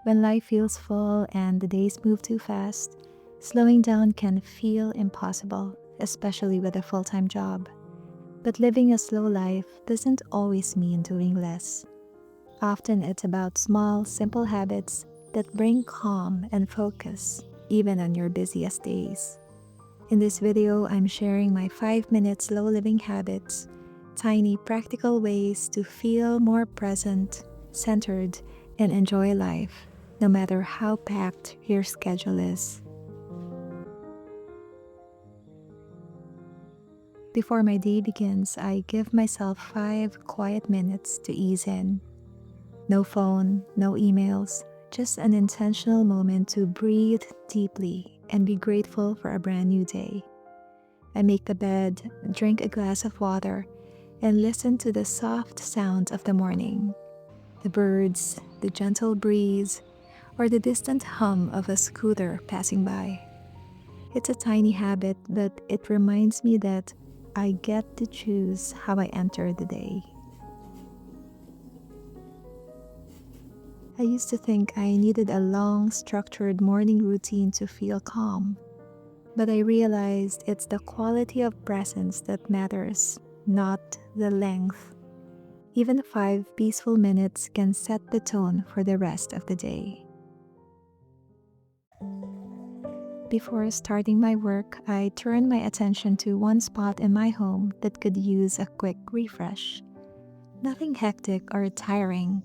When life feels full and the days move too fast, slowing down can feel impossible, especially with a full-time job. But living a slow life doesn't always mean doing less. Often it's about small, simple habits that bring calm and focus, even on your busiest days. In this video, I'm sharing my 5-minute slow living habits, tiny practical ways to feel more present, centered, and enjoy life, no matter how packed your schedule is. Before my day begins, I give myself 5 quiet minutes to ease in. No phone, no emails, just an intentional moment to breathe deeply and be grateful for a brand new day. I make the bed, drink a glass of water, and listen to the soft sound of the morning. The birds, the gentle breeze, or the distant hum of a scooter passing by. It's a tiny habit, but it reminds me that I get to choose how I enter the day. I used to think I needed a long, structured morning routine to feel calm, but I realized it's the quality of presence that matters, not the length. Even 5 peaceful minutes can set the tone for the rest of the day. Before starting my work, I turn my attention to one spot in my home that could use a quick refresh. Nothing hectic or tiring,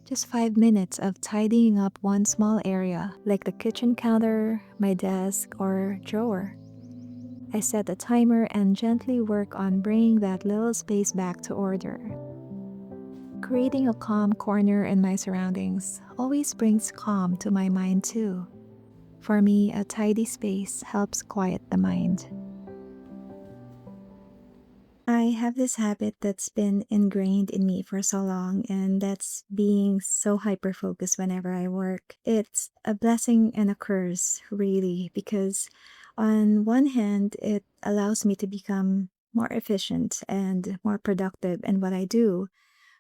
just 5 minutes of tidying up one small area, like the kitchen counter, my desk, or drawer. I set a timer and gently work on bringing that little space back to order. Creating a calm corner in my surroundings always brings calm to my mind too. For me, a tidy space helps quiet the mind. I have this habit that's been ingrained in me for so long, and that's being so hyper-focused whenever I work. It's a blessing and a curse, really, because on one hand, it allows me to become more efficient and more productive in what I do.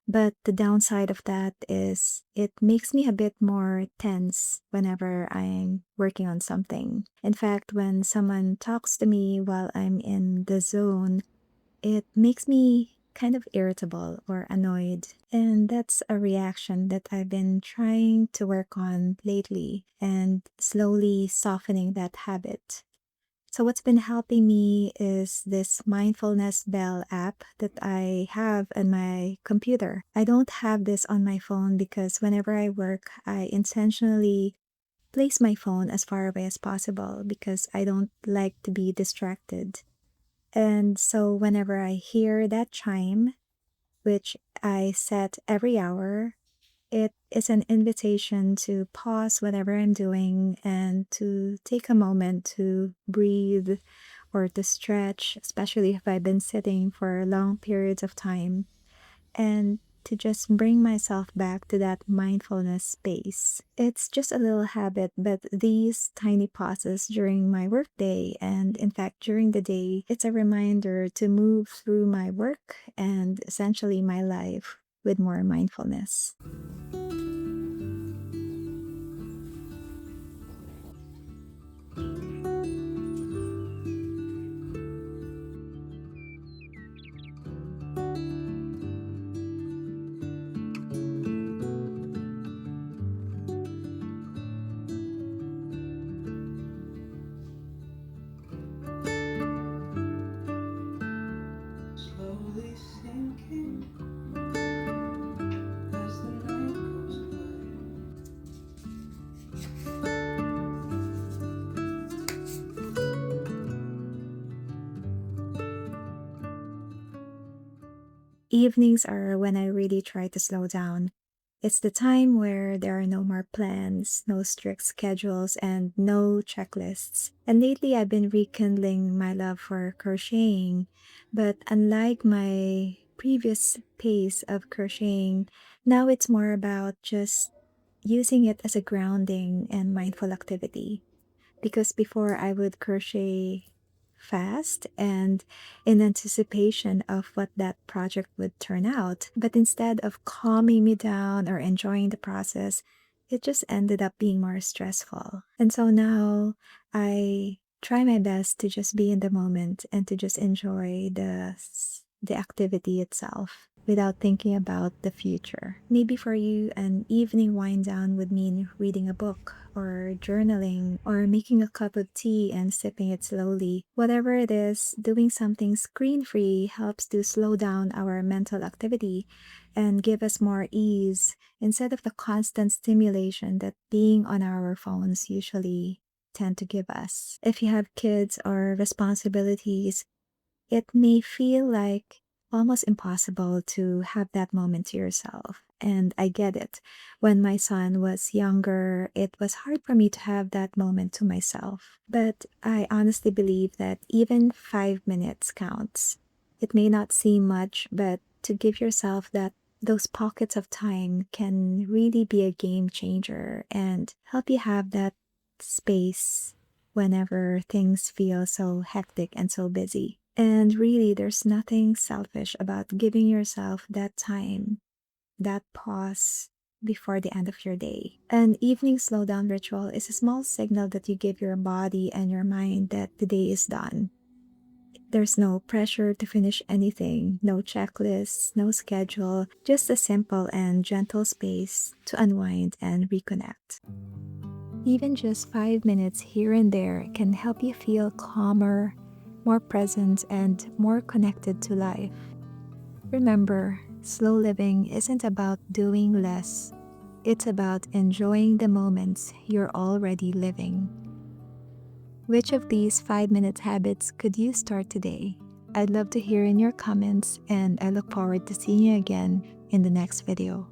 But the downside of that is it makes me a bit more tense whenever I'm working on something. In fact, when someone talks to me while I'm in the zone, it makes me kind of irritable or annoyed. And that's a reaction that I've been trying to work on lately and slowly softening that habit. So what's been helping me is this mindfulness bell app that I have on my computer. I don't have this on my phone because whenever I work, I intentionally place my phone as far away as possible because I don't like to be distracted. And so whenever I hear that chime, which I set every hour, it is an invitation to pause whatever I'm doing and to take a moment to breathe or to stretch, especially if I've been sitting for long periods of time, and to just bring myself back to that mindfulness space. It's just a little habit, but these tiny pauses during my workday and in fact during the day, it's a reminder to move through my work and essentially my life with more mindfulness. Slowly sinking as the night goes by. Evenings are when I really try to slow down. It's the time where there are no more plans, no strict schedules, and no checklists. And lately I've been rekindling my love for crocheting, but unlike my previous pace of crocheting, now it's more about just using it as a grounding and mindful activity. Because before I would crochet fast and in anticipation of what that project would turn out. But instead of calming me down or enjoying the process, it just ended up being more stressful. And so now I try my best to just be in the moment and to just enjoy the activity itself without thinking about the future. Maybe for you, an evening wind down would mean reading a book or journaling or making a cup of tea and sipping it slowly. Whatever it is, doing something screen free helps to slow down our mental activity and give us more ease instead of the constant stimulation that being on our phones usually tend to give us. If you have kids or responsibilities, it may feel like almost impossible to have that moment to yourself. And I get it. When my son was younger, it was hard for me to have that moment to myself. But I honestly believe that even 5 minutes counts. It may not seem much, but to give yourself that those pockets of time can really be a game changer and help you have that space whenever things feel so hectic and so busy. And really, there's nothing selfish about giving yourself that time, that pause before the end of your day. An evening slowdown ritual is a small signal that you give your body and your mind that the day is done. There's no pressure to finish anything, no checklists, no schedule, just a simple and gentle space to unwind and reconnect. Even just 5 minutes here and there can help you feel calmer, more present, and more connected to life. Remember, slow living isn't about doing less, it's about enjoying the moments you're already living. Which of these 5 minute habits could you start today? I'd love to hear in your comments, and I look forward to seeing you again in the next video.